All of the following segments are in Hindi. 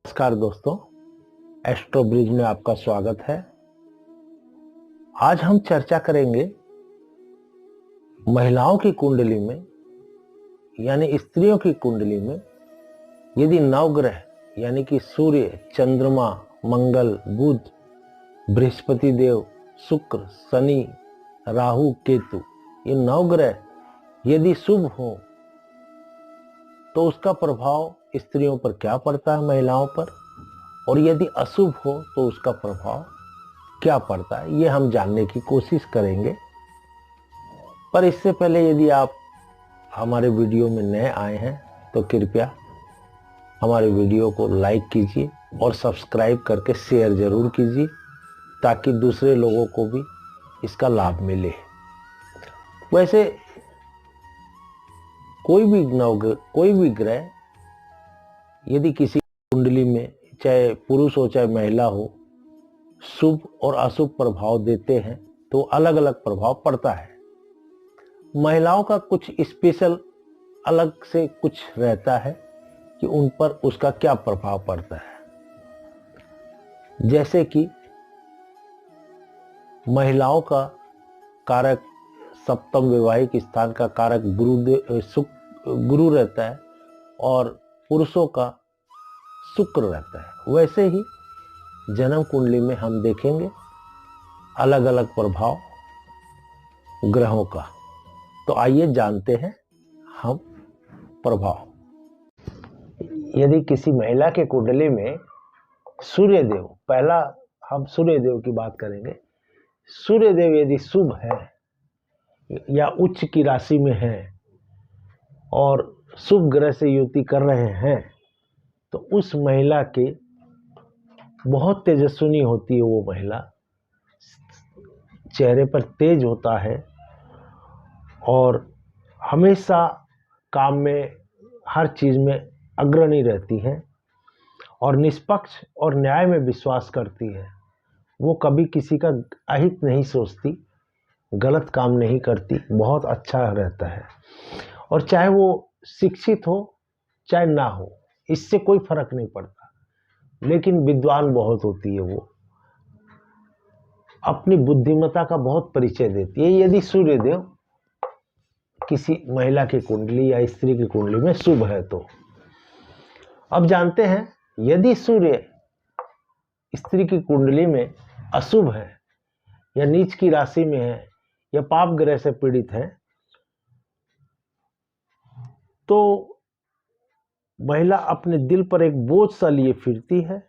नमस्कार दोस्तों, एस्ट्रो ब्रिज में आपका स्वागत है। आज हम चर्चा करेंगे महिलाओं की कुंडली में यानी स्त्रियों की कुंडली में यदि नवग्रह यानी कि सूर्य, चंद्रमा, मंगल, बुध, बृहस्पति देव, शुक्र, शनि, राहु, केतु ये नवग्रह यदि शुभ हो तो उसका प्रभाव स्त्रियों पर क्या पड़ता है, महिलाओं पर, और यदि अशुभ हो तो उसका प्रभाव क्या पड़ता है, ये हम जानने की कोशिश करेंगे। पर इससे पहले यदि आप हमारे वीडियो में नए आए हैं तो कृपया हमारे वीडियो को लाइक कीजिए और सब्सक्राइब करके शेयर जरूर कीजिए ताकि दूसरे लोगों को भी इसका लाभ मिले। वैसे कोई भी ग्रह यदि किसी कुंडली में चाहे पुरुष हो चाहे महिला हो शुभ और अशुभ प्रभाव देते हैं तो अलग अलग प्रभाव पड़ता है। महिलाओं का कुछ स्पेशल अलग से कुछ रहता है कि उन पर उसका क्या प्रभाव पड़ता है। जैसे कि महिलाओं का कारक सप्तम वैवाहिक स्थान का कारक गुरु रहता है और पुरुषों का शुक्र रहता है। वैसे ही जन्म कुंडली में हम देखेंगे अलग अलग प्रभाव ग्रहों का। तो आइए जानते हैं हम प्रभाव। यदि किसी महिला के कुंडली में सूर्यदेव, पहला हम सूर्यदेव की बात करेंगे। सूर्यदेव यदि शुभ है या उच्च की राशि में है और शुभ ग्रह से युति कर रहे हैं तो उस महिला के बहुत तेजस्विनी होती है। वो महिला चेहरे पर तेज होता है और हमेशा काम में हर चीज में अग्रणी रहती है और निष्पक्ष और न्याय में विश्वास करती है। वो कभी किसी का अहित नहीं सोचती, गलत काम नहीं करती, बहुत अच्छा रहता है। और चाहे वो शिक्षित हो चाहे ना हो, इससे कोई फर्क नहीं पड़ता, लेकिन विद्वान बहुत होती है। वो अपनी बुद्धिमत्ता का बहुत परिचय देती है यदि सूर्यदेव किसी महिला की कुंडली या स्त्री की कुंडली में शुभ है तो। अब जानते हैं यदि सूर्य स्त्री की कुंडली में अशुभ है या नीच की राशि में है या पाप ग्रह से पीड़ित है तो महिला अपने दिल पर एक बोझ सा लिए फिरती है,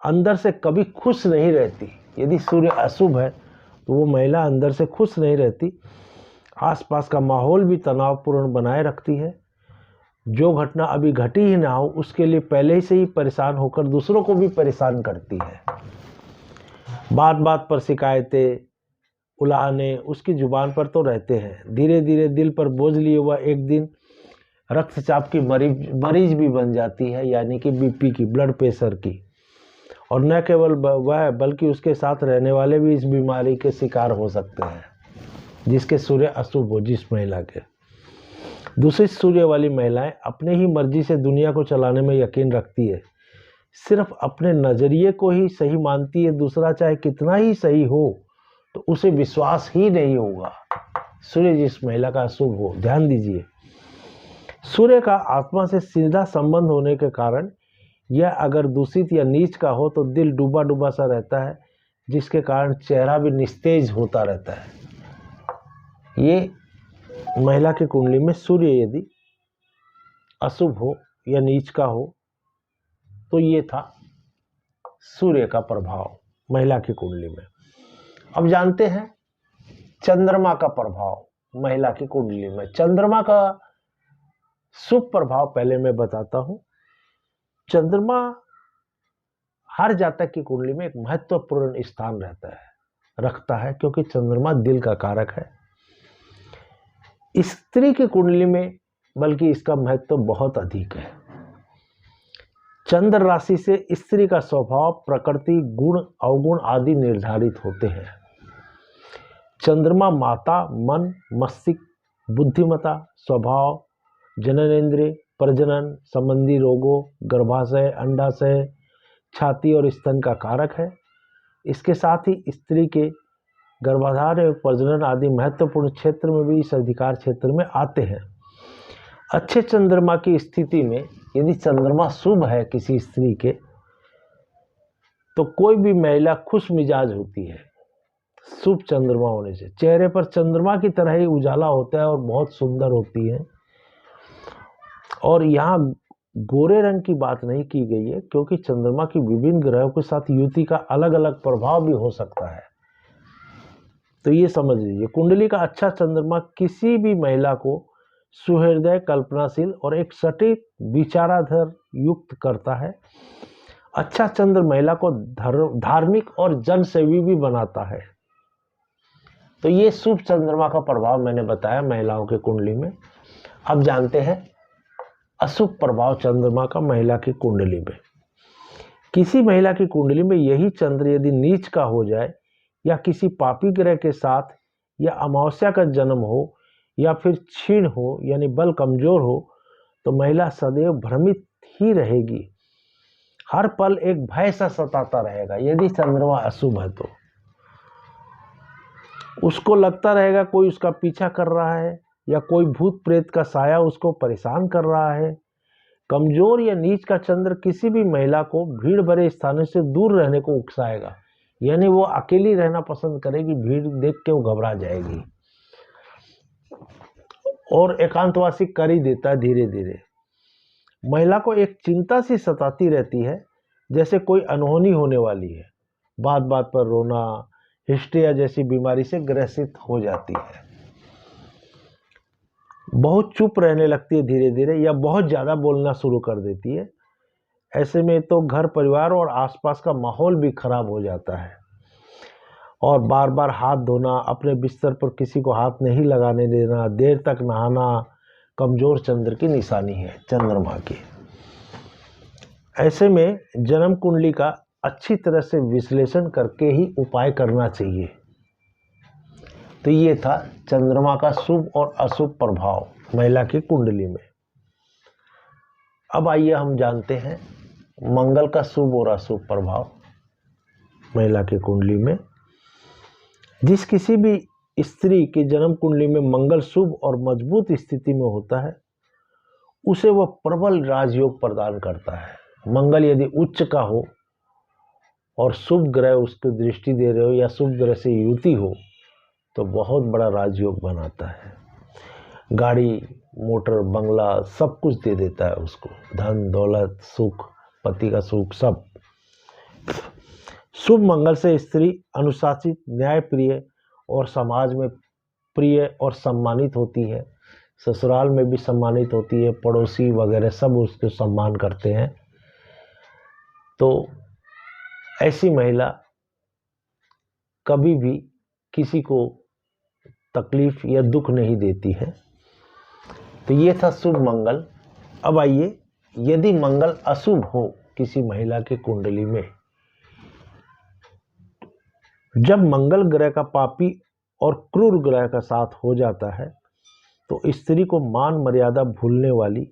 अंदर से कभी खुश नहीं रहती। यदि सूर्य अशुभ है तो वो महिला अंदर से खुश नहीं रहती, आसपास का माहौल भी तनावपूर्ण बनाए रखती है। जो घटना अभी घटी ही ना हो उसके लिए पहले से ही परेशान होकर दूसरों को भी परेशान करती है। बात बात पर शिकायतें, उलाहने उसकी जुबान पर तो रहते हैं। धीरे धीरे दिल पर बोझ लिए वह एक दिन रक्तचाप की मरीज भी बन जाती है, यानी कि बीपी की, ब्लड प्रेशर की। और न केवल वह बल्कि उसके साथ रहने वाले भी इस बीमारी के शिकार हो सकते हैं जिसके सूर्य अशुभ हो। जिस महिला के दूसरी सूर्य वाली महिलाएं अपने ही मर्जी से दुनिया को चलाने में यकीन रखती है, सिर्फ अपने नजरिए को ही सही मानती है। दूसरा चाहे कितना ही सही हो तो उसे विश्वास ही नहीं होगा। सूर्य जिस महिला का अशुभ हो, ध्यान दीजिए, सूर्य का आत्मा से सीधा संबंध होने के कारण यह अगर दूषित या नीच का हो तो दिल डूबा डूबा सा रहता है, जिसके कारण चेहरा भी निस्तेज होता रहता है। ये महिला की कुंडली में सूर्य यदि अशुभ हो या नीच का हो तो ये था सूर्य का प्रभाव महिला की कुंडली में। अब जानते हैं चंद्रमा का प्रभाव महिला की कुंडली में। चंद्रमा का शुभ प्रभाव पहले मैं बताता हूं। चंद्रमा हर जातक की कुंडली में एक महत्वपूर्ण स्थान रखता है क्योंकि चंद्रमा दिल का कारक है। स्त्री की कुंडली में बल्कि इसका महत्व बहुत अधिक है। चंद्र राशि से स्त्री का स्वभाव, प्रकृति, गुण, अवगुण आदि निर्धारित होते हैं। चंद्रमा माता, मन, मस्तिष्क, बुद्धिमत्ता, स्वभाव, जननेंद्रिय, प्रजनन संबंधी रोगों, गर्भाशय, अंडाशय, छाती और स्तन का कारक है। इसके साथ ही स्त्री के गर्भाधान एवं प्रजनन आदि महत्वपूर्ण क्षेत्र में भी इस अधिकार क्षेत्र में आते हैं। अच्छे चंद्रमा की स्थिति में यदि चंद्रमा शुभ है किसी स्त्री के, तो कोई भी महिला खुश मिजाज होती है। शुभ चंद्रमा होने से चेहरे पर चंद्रमा की तरह ही उजाला होता है और बहुत सुंदर होती है। और यहाँ गोरे रंग की बात नहीं की गई है, क्योंकि चंद्रमा की विभिन्न ग्रहों के साथ युति का अलग अलग प्रभाव भी हो सकता है। तो ये समझ लीजिए, कुंडली का अच्छा चंद्रमा किसी भी महिला को सुहृदय, कल्पनाशील और एक सटीक विचाराधर युक्त करता है। अच्छा चंद्र महिला को धार्मिक और जनसेवी भी बनाता है। तो ये शुभ चंद्रमा का प्रभाव मैंने बताया महिलाओं के कुंडली में। अब जानते हैं अशुभ प्रभाव चंद्रमा का महिला की कुंडली में। किसी महिला की कुंडली में यही चंद्र यदि नीच का हो जाए या किसी पापी ग्रह के साथ या अमावस्या का जन्म हो या फिर क्षीण हो यानी बल कमजोर हो, तो महिला सदैव भ्रमित ही रहेगी। हर पल एक भय सा सताता रहेगा। यदि चंद्रमा अशुभ है तो उसको लगता रहेगा कोई उसका पीछा कर रहा है या कोई भूत प्रेत का साया उसको परेशान कर रहा है। कमजोर या नीच का चंद्र किसी भी महिला को भीड़ भरे स्थानों से दूर रहने को उकसाएगा, यानी वो अकेली रहना पसंद करेगी, भीड़ देख के वो घबरा जाएगी और एकांतवासी कर ही देता है धीरे धीरे। महिला को एक चिंता सी सताती रहती है, जैसे कोई अनहोनी होने वाली है। बात बात पर रोना, हिस्ट्रिया जैसी बीमारी से ग्रसित हो जाती है। बहुत चुप रहने लगती है धीरे धीरे, या बहुत ज़्यादा बोलना शुरू कर देती है। ऐसे में तो घर परिवार और आसपास का माहौल भी खराब हो जाता है। और बार बार हाथ धोना, अपने बिस्तर पर किसी को हाथ नहीं लगाने देना, देर तक नहाना कमजोर चंद्र की निशानी है, चंद्रमा की। ऐसे में जन्म कुंडली का अच्छी तरह से विश्लेषण करके ही उपाय करना चाहिए। तो ये था चंद्रमा का शुभ और अशुभ प्रभाव महिला की कुंडली में। अब आइए हम जानते हैं मंगल का शुभ और अशुभ प्रभाव महिला की कुंडली में। जिस किसी भी स्त्री के जन्म कुंडली में मंगल शुभ और मजबूत स्थिति में होता है, उसे वह प्रबल राजयोग प्रदान करता है। मंगल यदि उच्च का हो और शुभ ग्रह उसको दृष्टि दे रहे हो या शुभ ग्रह से युति हो, तो बहुत बड़ा राजयोग बनाता है। गाड़ी, मोटर, बंगला सब कुछ दे देता है उसको, धन, दौलत, सुख, पति का सुख सब। शुभ मंगल से स्त्री अनुशासित, न्यायप्रिय और समाज में प्रिय और सम्मानित होती है। ससुराल में भी सम्मानित होती है, पड़ोसी वगैरह सब उसको सम्मान करते हैं। तो ऐसी महिला कभी भी किसी को तकलीफ या दुख नहीं देती है। तो ये था शुभ मंगल। अब आइए, यदि मंगल अशुभ हो किसी महिला की कुंडली में, जब मंगल ग्रह का पापी और क्रूर ग्रह का साथ हो जाता है, तो स्त्री को मान मर्यादा भूलने वाली,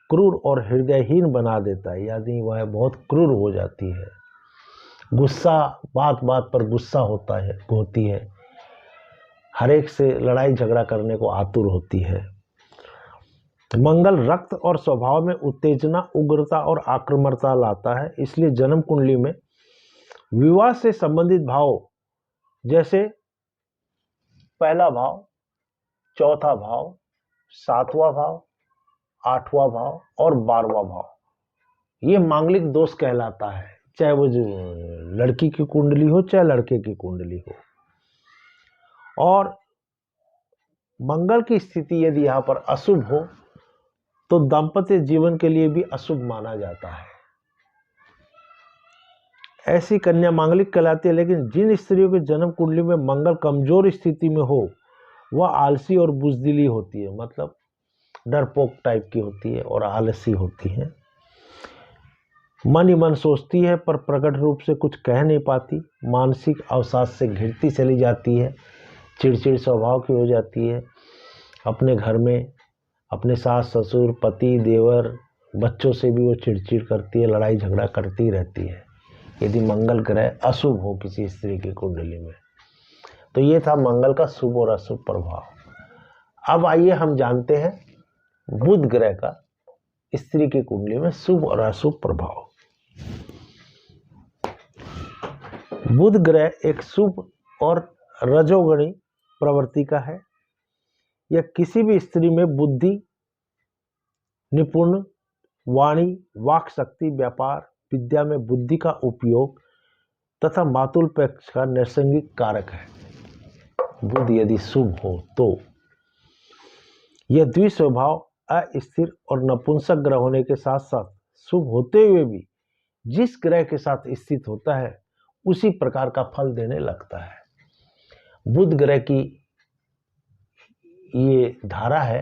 क्रूर और हृदयहीन बना देता है, यानी वह बहुत क्रूर हो जाती है। गुस्सा, बात बात पर गुस्सा होती है, हर एक से लड़ाई झगड़ा करने को आतुर होती है। मंगल रक्त और स्वभाव में उत्तेजना, उग्रता और आक्रामकता लाता है। इसलिए जन्म कुंडली में विवाह से संबंधित भाव जैसे पहला भाव, चौथा भाव, सातवां भाव, आठवां भाव और 12वां भाव, ये मांगलिक दोष कहलाता है। चाहे वो जो लड़की की कुंडली हो चाहे लड़के की कुंडली हो। और मंगल की स्थिति यदि यहाँ पर अशुभ हो, तो दाम्पत्य जीवन के लिए भी अशुभ माना जाता है। ऐसी कन्या मांगलिक कहलाती है। लेकिन जिन स्त्रियों के जन्म कुंडली में मंगल कमजोर स्थिति में हो, वह आलसी और बुजदिली होती है, मतलब डरपोक टाइप की होती है और आलसी होती है। मन ही मन सोचती है पर प्रकट रूप से कुछ कह नहीं पाती। मानसिक अवसाद से घिरती चली जाती है, चिड़चिड़ स्वभाव की हो जाती है। अपने घर में अपने सास ससुर, पति, देवर बच्चों से भी वो चिड़चिड़ करती है, लड़ाई झगड़ा करती रहती है यदि मंगल ग्रह अशुभ हो किसी स्त्री की कुंडली में। तो ये था मंगल का शुभ और अशुभ प्रभाव। अब आइए हम जानते हैं बुध ग्रह का स्त्री की कुंडली में शुभ और अशुभ प्रभाव। बुध ग्रह एक शुभ और रजोगुणी प्रवृत्ति का है। यह किसी भी स्त्री में बुद्धि, निपुण, वाणी, वाक शक्ति, व्यापार, विद्या में बुद्धि का उपयोग तथा मातुल पक्ष का नैसर्गिक कारक है। बुध यदि शुभ हो तो यह द्विस्वभाव, अस्थिर और नपुंसक ग्रह होने के साथ साथ शुभ होते हुए भी जिस ग्रह के साथ स्थित होता है उसी प्रकार का फल देने लगता है। बुध ग्रह की ये धारा है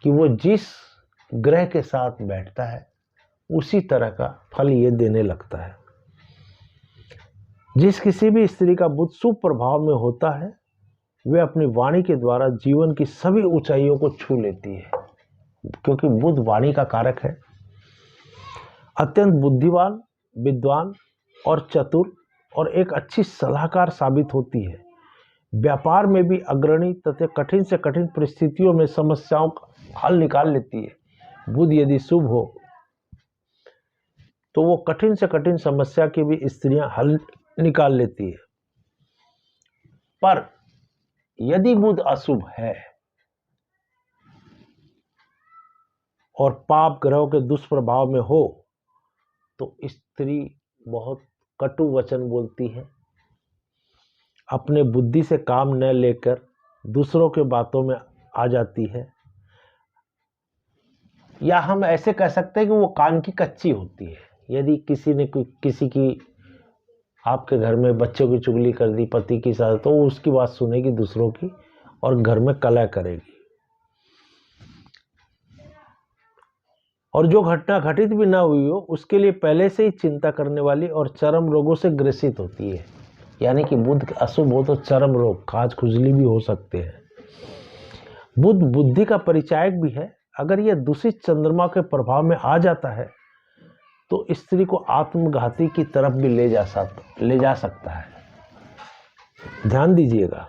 कि वो जिस ग्रह के साथ बैठता है उसी तरह का फल ये देने लगता है। जिस किसी भी स्त्री का बुध शुभ प्रभाव में होता है वे अपनी वाणी के द्वारा जीवन की सभी ऊंचाइयों को छू लेती है, क्योंकि बुध वाणी का कारक है। अत्यंत बुद्धिमान, विद्वान और चतुर और एक अच्छी सलाहकार साबित होती है। व्यापार में भी अग्रणी तथा कठिन से कठिन परिस्थितियों में समस्याओं का हल निकाल लेती है। बुध यदि शुभ हो तो वो कठिन से कठिन समस्या की भी स्त्रियां हल निकाल लेती है। पर यदि बुध अशुभ है और पाप ग्रहों के दुष्प्रभाव में हो तो स्त्री बहुत कटु वचन बोलती है, अपने बुद्धि से काम न लेकर दूसरों के बातों में आ जाती है, या हम ऐसे कह सकते हैं कि वो कान की कच्ची होती है। यदि किसी ने किसी की आपके घर में बच्चों की चुगली कर दी पति के साथ, तो वो उसकी बात सुनेगी दूसरों की और घर में कलह करेगी, और जो घटना घटित भी ना हुई हो उसके लिए पहले से ही चिंता करने वाली और चर्म रोगों से ग्रसित होती है। यानी कि बुध अशुभ हो तो चर्म रोग, खाज खुजली भी हो सकते हैं। बुध बुद्धि का परिचायक भी है। अगर यह दूषित चंद्रमा के प्रभाव में आ जाता है तो स्त्री को आत्मघाती की तरफ भी ले जा सकता है। ध्यान दीजिएगा,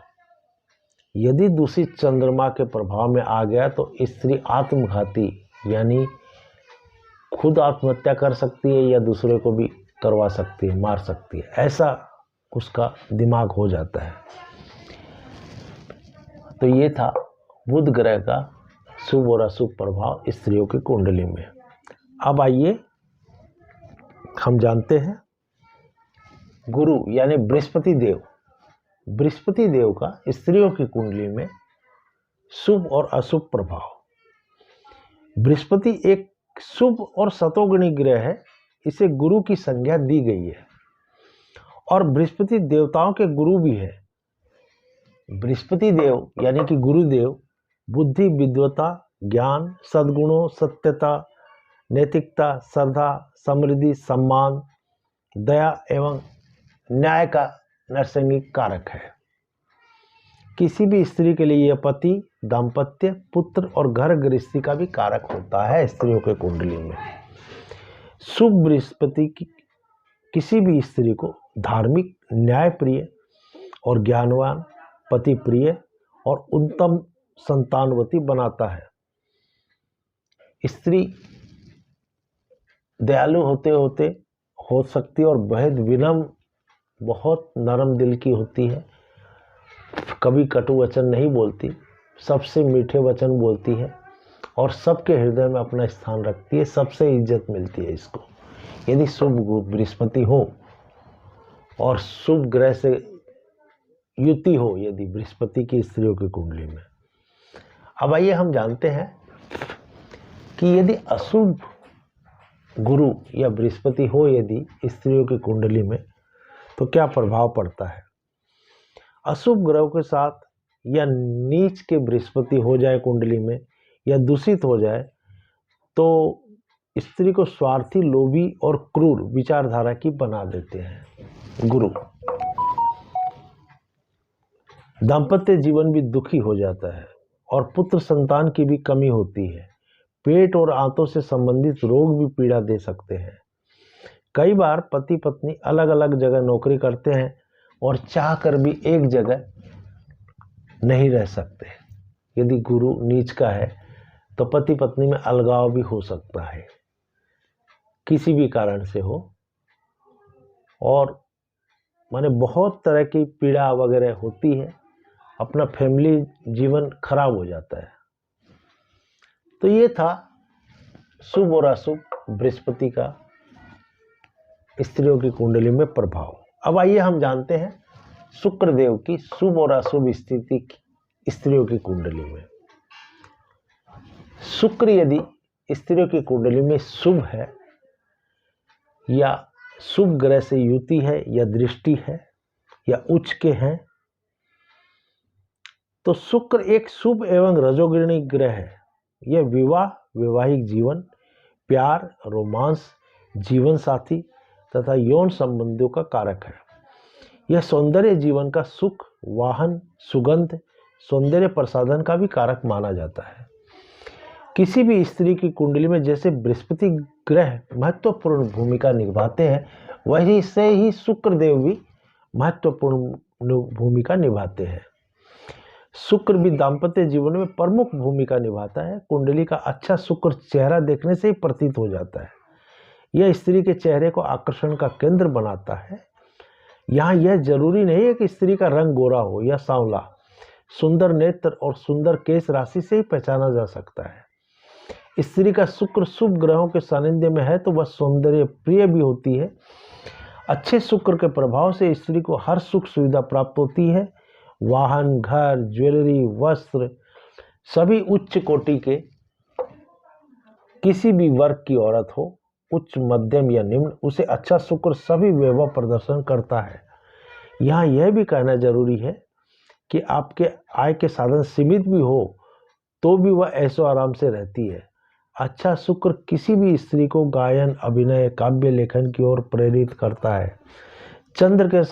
यदि दूषित चंद्रमा के प्रभाव में आ गया तो स्त्री आत्मघाती यानी खुद आत्महत्या कर सकती है या दूसरे को भी करवा सकती है, मार सकती है, ऐसा उसका दिमाग हो जाता है। तो ये था बुध ग्रह का शुभ और अशुभ प्रभाव स्त्रियों की कुंडली में। अब आइए हम जानते हैं गुरु यानी बृहस्पति देव। बृहस्पति देव का स्त्रियों की कुंडली में शुभ और अशुभ प्रभाव। बृहस्पति एक शुभ और सतोगुणी ग्रह है। इसे गुरु की संज्ञा दी गई है और बृहस्पति देवताओं के गुरु भी है। बृहस्पति देव यानी कि गुरुदेव बुद्धि, विद्वता, ज्ञान, सद्गुणों, सत्यता, नैतिकता, श्रद्धा, समृद्धि, सम्मान, दया एवं न्याय का नैसर्गिक कारक है। किसी भी स्त्री के लिए यह पति, दाम्पत्य, पुत्र और घर गृहस्थी का भी कारक होता है। स्त्रियों के कुंडली में शुभ बृहस्पति की किसी भी स्त्री को धार्मिक, न्यायप्रिय और ज्ञानवान, पति प्रिय और उत्तम संतानवती बनाता है। स्त्री दयालु हो सकती है और बेहद विनम्र, बहुत नरम दिल की होती है। कभी कटु वचन नहीं बोलती, सबसे मीठे वचन बोलती है और सबके हृदय में अपना स्थान रखती है। सबसे इज्जत मिलती है इसको। यदि शुभ बृहस्पति हो और शुभ ग्रह से युति हो यदि बृहस्पति की स्त्रियों की कुंडली में। अब आइए हम जानते हैं कि यदि अशुभ गुरु या बृहस्पति हो यदि स्त्रियों की कुंडली में तो क्या प्रभाव पड़ता है। अशुभ ग्रहों के साथ या नीच के बृहस्पति हो जाए कुंडली में या दूषित हो जाए तो स्त्री को स्वार्थी, लोभी और क्रूर विचारधारा की बना देते हैं गुरु। दाम्पत्य जीवन भी दुखी हो जाता है और पुत्र संतान की भी कमी होती है। पेट और आंतों से संबंधित रोग भी पीड़ा दे सकते हैं। कई बार पति पत्नी अलग अलग जगह नौकरी करते हैं और चाह कर भी एक जगह नहीं रह सकते। यदि गुरु नीच का है तो पति पत्नी में अलगाव भी हो सकता है, किसी भी कारण से हो, और माने बहुत तरह की पीड़ा वगैरह होती है, अपना फैमिली जीवन खराब हो जाता है। तो ये था शुभ और अशुभ बृहस्पति का स्त्रियों की कुंडली में प्रभाव। अब आइए हम जानते हैं शुक्र देव की शुभ और अशुभ स्थिति स्त्रियों की कुंडली में। शुक्र यदि स्त्रियों की कुंडली में शुभ है या शुभ ग्रह से युति है या दृष्टि है या उच्च के हैं, तो शुक्र एक शुभ एवं रजोगुणी ग्रह है। यह विवाह, वैवाहिक जीवन, प्यार, रोमांस, जीवन साथी तथा यौन संबंधों का कारक है। यह सौंदर्य जीवन का सुख, वाहन, सुगंध, सौंदर्य प्रसाधन का भी कारक माना जाता है। किसी भी स्त्री की कुंडली में जैसे बृहस्पति ग्रह महत्वपूर्ण भूमिका निभाते हैं, वही से ही शुक्र देव भी महत्वपूर्ण भूमिका निभाते हैं। शुक्र भी दाम्पत्य जीवन में प्रमुख भूमिका निभाता है। कुंडली का अच्छा शुक्र चेहरा देखने से ही प्रतीत हो जाता है। यह स्त्री के चेहरे को आकर्षण का केंद्र बनाता है। यहाँ यह जरूरी नहीं है कि स्त्री का रंग गोरा हो या सांवला। सुंदर नेत्र और सुंदर केश राशि से ही पहचाना जा सकता है। स्त्री का शुक्र शुभ ग्रहों के सानिध्य में है तो वह सौंदर्य प्रिय भी होती है। अच्छे शुक्र के प्रभाव से स्त्री को हर सुख सुविधा प्राप्त होती है। वाहन, घर, ज्वेलरी, वस्त्र, सभी उच्च कोटि के किसी भी वर्ग की औरत हो, उच्च, मध्यम या निम्न, उसे अच्छा शुक्र सभी वैभव प्रदर्शन करता है। यहाँ यह भी कहना जरूरी है कि आपके आय के साधन सीमित भी हो तो भी वह ऐशो आराम से रहती है। अच्छा शुक्र किसी भी स्त्री को गायन, अभिनय, काव्य लेखन की ओर प्रेरित करता है। चंद्र के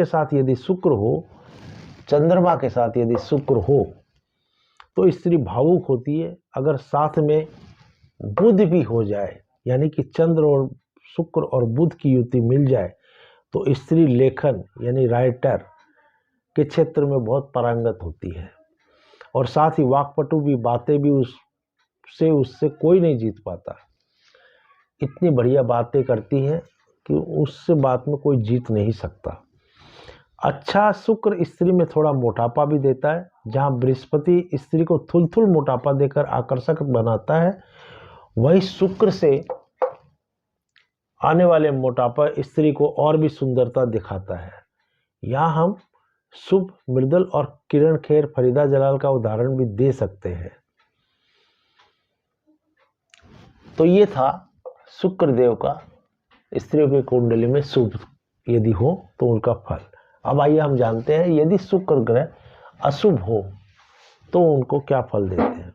साथ यदि शुक्र हो, चंद्रमा के साथ यदि शुक्र हो तो स्त्री भावुक होती है। अगर साथ में बुध भी हो जाए, यानी कि चंद्र और शुक्र और बुध की युति मिल जाए, तो स्त्री लेखन यानी राइटर के क्षेत्र में बहुत पारंगत होती है। और साथ ही वाक्पटु भी, बातें भी उससे कोई नहीं जीत पाता। इतनी बढ़िया बातें करती है कि उससे बात में कोई जीत नहीं सकता। अच्छा शुक्र स्त्री में थोड़ा मोटापा भी देता है। जहाँ बृहस्पति स्त्री को थुलथुल मोटापा देकर आकर्षक बनाता है, वही शुक्र से आने वाले मोटापा स्त्री को और भी सुंदरता दिखाता है। यहाँ हम शुभ, मृदुल और किरण खेर, फरीदा जलाल का उदाहरण भी दे सकते हैं। तो ये था शुक्र देव का स्त्रियों की कुंडली में शुभ यदि हो तो उनका फल। अब आइए हम जानते हैं यदि शुक्र ग्रह अशुभ हो तो उनको क्या फल देते हैं।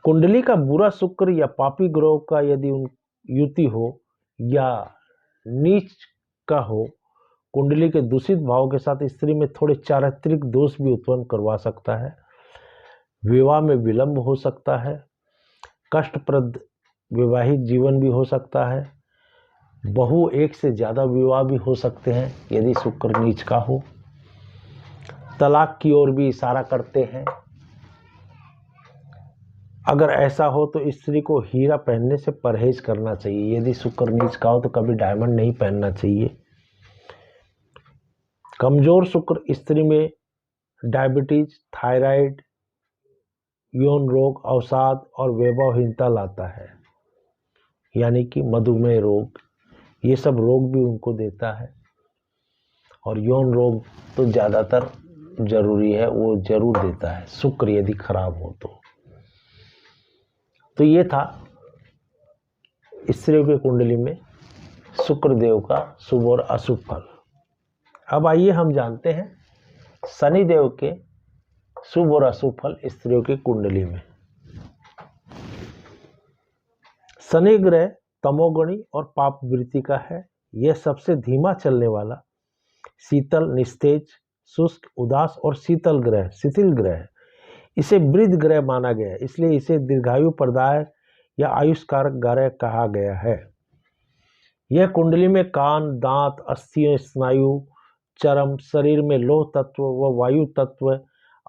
कुंडली का बुरा शुक्र या पापी ग्रह का यदि युति हो या नीच का हो, कुंडली के दूषित भाव के साथ स्त्री में थोड़े चारित्रिक दोष भी उत्पन्न करवा सकता है। विवाह में विलंब हो सकता है। कष्टप्रद वैवाहिक जीवन भी हो सकता है। बहु एक से ज़्यादा विवाह भी हो सकते हैं यदि शुक्र नीच का हो। तलाक की ओर भी इशारा करते हैं। अगर ऐसा हो तो स्त्री को हीरा पहनने से परहेज करना चाहिए। यदि शुक्र नीच का हो तो कभी डायमंड नहीं पहनना चाहिए। कमजोर शुक्र स्त्री में डायबिटीज, थायराइड, यौन रोग, अवसाद और वैभवहीनता लाता है, यानी कि मधुमेह रोग, ये सब रोग भी उनको देता है। और यौन रोग तो ज़्यादातर जरूरी है, वो जरूर देता है शुक्र यदि खराब हो तो ये था स्त्रियों की कुंडली में शुक्र देव का शुभ और अशुभ फल। अब आइए हम जानते हैं शनि देव के शुभ और अशुभ फल स्त्रियों की कुंडली में। शनि ग्रह तमोगुणी और पाप वृत्ति का है। यह सबसे धीमा चलने वाला, शीतल, निस्तेज, शुष्क, उदास और शिथिल ग्रह है। इसे वृद्ध ग्रह माना गया है, इसलिए इसे दीर्घायु प्रदायक या आयुष्कारक ग्रह कहा गया है। यह कुंडली में कान, दांत, अस्थियां, स्नायु, चर्म, शरीर में लौह तत्व व वायु तत्व,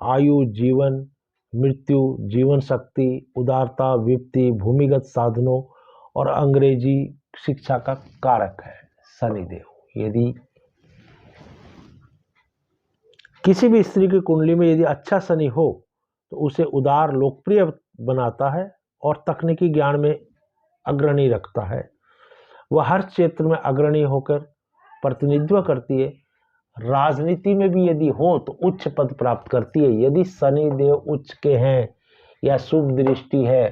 आयु, जीवन, मृत्यु, जीवन शक्ति, उदारता, विपत्ति, भूमिगत साधनों और अंग्रेजी शिक्षा का कारक है शनिदेव। यदि किसी भी स्त्री की कुंडली में यदि अच्छा शनि हो तो उसे उदार, लोकप्रिय बनाता है और तकनीकी ज्ञान में अग्रणी रखता है। वह हर क्षेत्र में अग्रणी होकर प्रतिनिधित्व करती है। राजनीति में भी यदि हो तो उच्च पद प्राप्त करती है। यदि शनि देव उच्च के हैं या शुभ दृष्टि है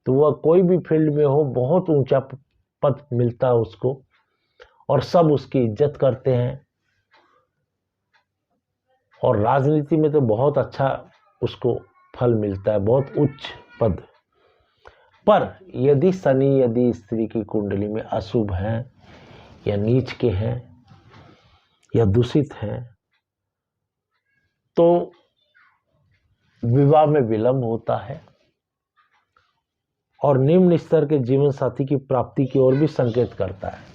तो वह कोई भी फील्ड में हो बहुत ऊंचा पद मिलता है उसको, और सब उसकी इज्जत करते हैं। और राजनीति में तो बहुत अच्छा उसको फल मिलता है, बहुत उच्च पद। पर यदि शनि यदि स्त्री की कुंडली में अशुभ हैं या नीच के हैं या दूषित हैं तो विवाह में विलंब होता है और निम्न स्तर के जीवन साथी की प्राप्ति की ओर भी संकेत करता है।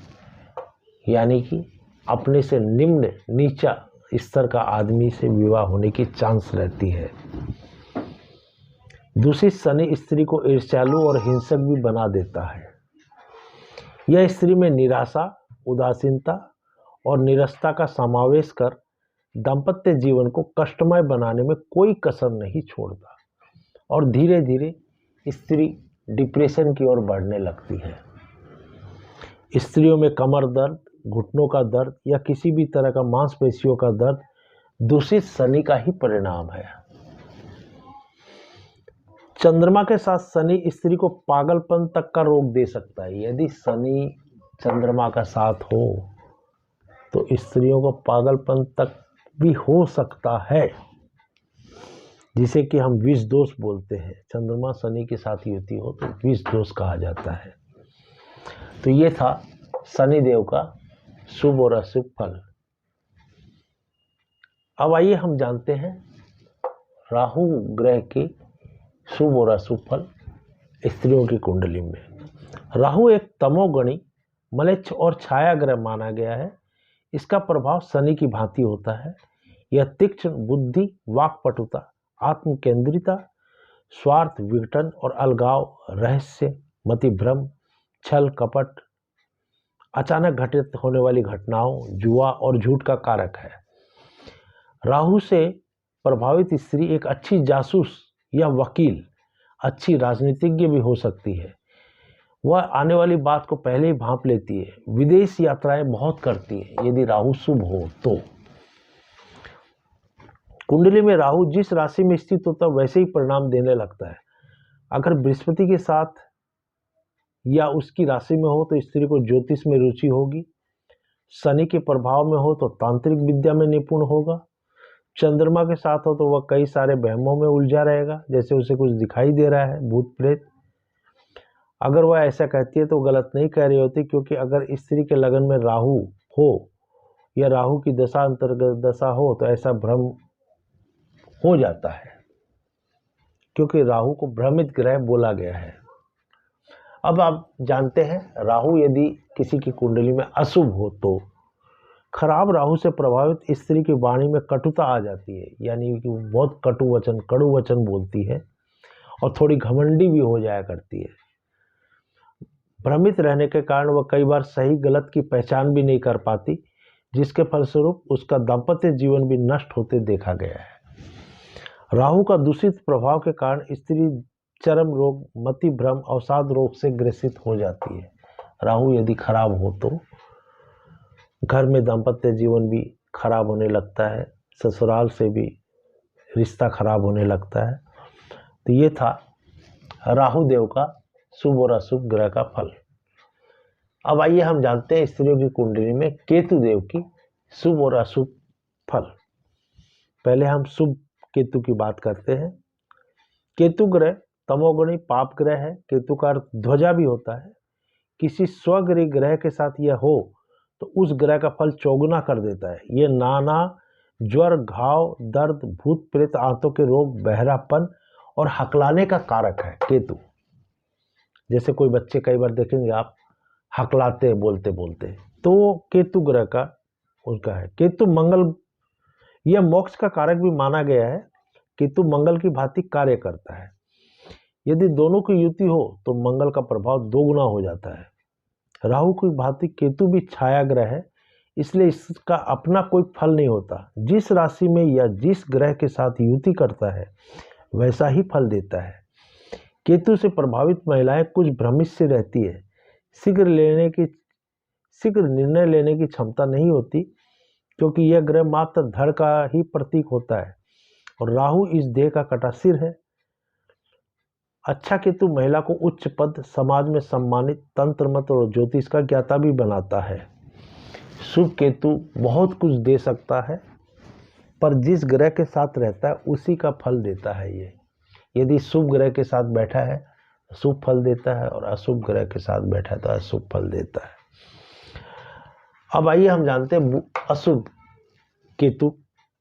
यानी कि अपने से निम्न नीचा स्तर का आदमी से विवाह होने की चांस रहती है। दूसरी, शनि स्त्री को ईर्ष्यालु और हिंसक भी बना देता है। यह स्त्री में निराशा, उदासीनता और निरस्ता का समावेश कर दाम्पत्य जीवन को कष्टमय बनाने में कोई कसर नहीं छोड़ता और धीरे धीरे स्त्री डिप्रेशन की ओर बढ़ने लगती है। स्त्रियों में कमर दर्द, घुटनों का दर्द या किसी भी तरह का मांसपेशियों का दर्द दूषित शनि का ही परिणाम है। चंद्रमा के साथ शनि स्त्री को पागलपन तक का रोग दे सकता है। यदि शनि चंद्रमा का साथ हो तो स्त्रियों को पागलपन तक भी हो सकता है, जिसे कि हम विष दोष बोलते हैं। चंद्रमा शनि के साथ युति हो तो विष दोष कहा जाता है। तो ये था शनिदेव का शुभ और अशुभ फल। अब आइए हम जानते हैं राहु ग्रह के शुभ और अशुभ फल स्त्रियों की कुंडली में। राहु एक तमोगुणी, मलेच्छ और छाया ग्रह माना गया है। इसका प्रभाव शनि की भांति होता है। यह तीक्ष्ण बुद्धि, वाक्पटुता, आत्मकेंद्रिता, स्वार्थ, विघटन और अलगाव, रहस्य, मतिभ्रम, छल कपट, अचानक घटित होने वाली घटनाओं, जुआ और झूठ का कारक है। राहु से प्रभावित स्त्री एक अच्छी जासूस या वकील, अच्छी राजनीतिज्ञ भी हो सकती है। वह आने वाली बात को पहले ही भांप लेती है। विदेश यात्राएं बहुत करती है यदि राहु शुभ हो तो। कुंडली में राहु जिस राशि में स्थित होता है वैसे ही परिणाम देने लगता है। अगर बृहस्पति के साथ या उसकी राशि में हो तो स्त्री को ज्योतिष में रुचि होगी। शनि के प्रभाव में हो तो तांत्रिक विद्या में निपुण होगा। चंद्रमा के साथ हो तो वह कई सारे वहमों में उलझा रहेगा, जैसे उसे कुछ दिखाई दे रहा है, भूत प्रेत। अगर वह ऐसा कहती है तो गलत नहीं कह रही होती, क्योंकि अगर स्त्री के लगन में राहु हो या राहु की दशा अंतर्गत दशा हो तो ऐसा भ्रम हो जाता है, क्योंकि राहु को भ्रमित ग्रह बोला गया है। अब आप जानते हैं राहु यदि किसी की कुंडली में अशुभ हो तो खराब राहु से प्रभावित स्त्री की वाणी में कटुता आ जाती है, यानी कि वो बहुत कड़ू वचन बोलती है और थोड़ी घमंडी भी हो जाया करती है। भ्रमित रहने के कारण वह कई बार सही गलत की पहचान भी नहीं कर पाती, जिसके फलस्वरूप उसका दाम्पत्य जीवन भी नष्ट होते देखा गया है। राहु का दूषित प्रभाव के कारण स्त्री चर्म रोग, मति भ्रम, अवसाद रोग से ग्रसित हो जाती है। राहु यदि खराब हो तो घर में दाम्पत्य जीवन भी खराब होने लगता है, ससुराल से भी रिश्ता खराब होने लगता है। तो ये था राहु देव का शुभ और अशुभ ग्रह का फल। अब आइए हम जानते हैं स्त्रियों की कुंडली में केतु देव की शुभ और अशुभ फल। पहले हम शुभ केतु की बात करते हैं। केतु ग्रह तमोगुणी पाप ग्रह है। केतु का अर्थ ध्वजा भी होता है। किसी स्वगृह ग्रह के साथ यह हो तो उस ग्रह का फल चौगुना कर देता है। ये नाना ज्वर, घाव, दर्द, भूत प्रेत, आंतों के रोग, बहरापन और हकलाने का कारक है केतु। जैसे कोई बच्चे कई बार देखेंगे आप हकलाते हैं बोलते बोलते, तो वो केतु ग्रह का उसका है। केतु मंगल, यह मोक्ष का कारक भी माना गया है। केतु मंगल की भांति कार्य करता है। यदि दोनों की युति हो तो मंगल का प्रभाव दोगुना हो जाता है। राहु की भांति केतु भी छाया ग्रह है, इसलिए इसका अपना कोई फल नहीं होता। जिस राशि में या जिस ग्रह के साथ युति करता है वैसा ही फल देता है। केतु से प्रभावित महिलाएं कुछ भ्रमित सी रहती है, शीघ्र निर्णय लेने की क्षमता नहीं होती, क्योंकि यह ग्रह मात्र धड़ का ही प्रतीक होता है और राहु इस देह का कटा सिर है। अच्छा केतु महिला को उच्च पद, समाज में सम्मानित, तंत्र मंत्र और ज्योतिष का ज्ञाता भी बनाता है। शुभ केतु बहुत कुछ दे सकता है, पर जिस ग्रह के साथ रहता है उसी का फल देता है ये। यदि शुभ ग्रह के साथ बैठा है शुभ फल देता है और अशुभ ग्रह के साथ बैठा है तो अशुभ फल देता है। अब आइए हम जानते हैं अशुभ केतु।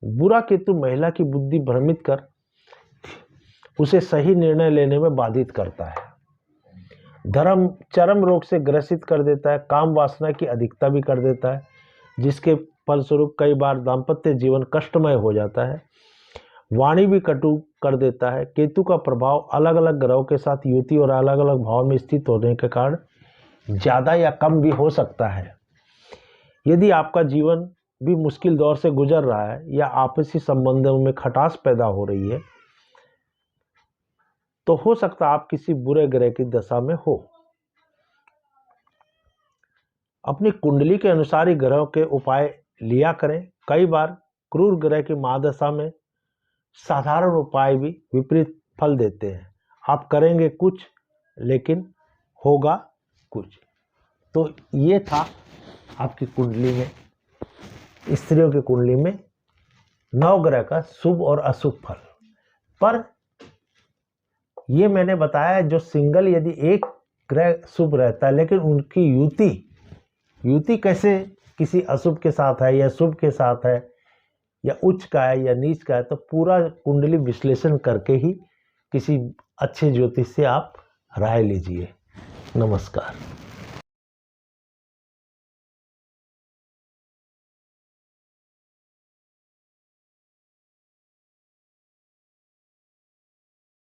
बुरा केतु महिला की बुद्धि भ्रमित कर उसे सही निर्णय लेने में बाधित करता है। चरम रोग से ग्रसित कर देता है, काम वासना की अधिकता भी कर देता है, जिसके फलस्वरूप कई बार दाम्पत्य जीवन कष्टमय हो जाता है। वाणी भी कटु कर देता है। केतु का प्रभाव अलग अलग ग्रहों के साथ युति और अलग अलग भाव में स्थित होने के कारण ज़्यादा या कम भी हो सकता है। यदि आपका जीवन भी मुश्किल दौर से गुजर रहा है या आपसी संबंधों में खटास पैदा हो रही है, तो हो सकता आप किसी बुरे ग्रह की दशा में हो। अपनी कुंडली के अनुसार ही ग्रहों के उपाय लिया करें। कई बार क्रूर ग्रह की महादशा में साधारण उपाय भी विपरीत फल देते हैं। आप करेंगे कुछ लेकिन होगा कुछ। तो ये था आपकी कुंडली में, स्त्रियों की कुंडली में नवग्रह का शुभ और अशुभ फल। पर ये मैंने बताया जो सिंगल यदि एक ग्रह शुभ रहता है लेकिन उनकी युति कैसे किसी अशुभ के साथ है या शुभ के साथ है या उच्च का है या नीच का है, तो पूरा कुंडली विश्लेषण करके ही किसी अच्छे ज्योतिष से आप राय लीजिए। नमस्कार।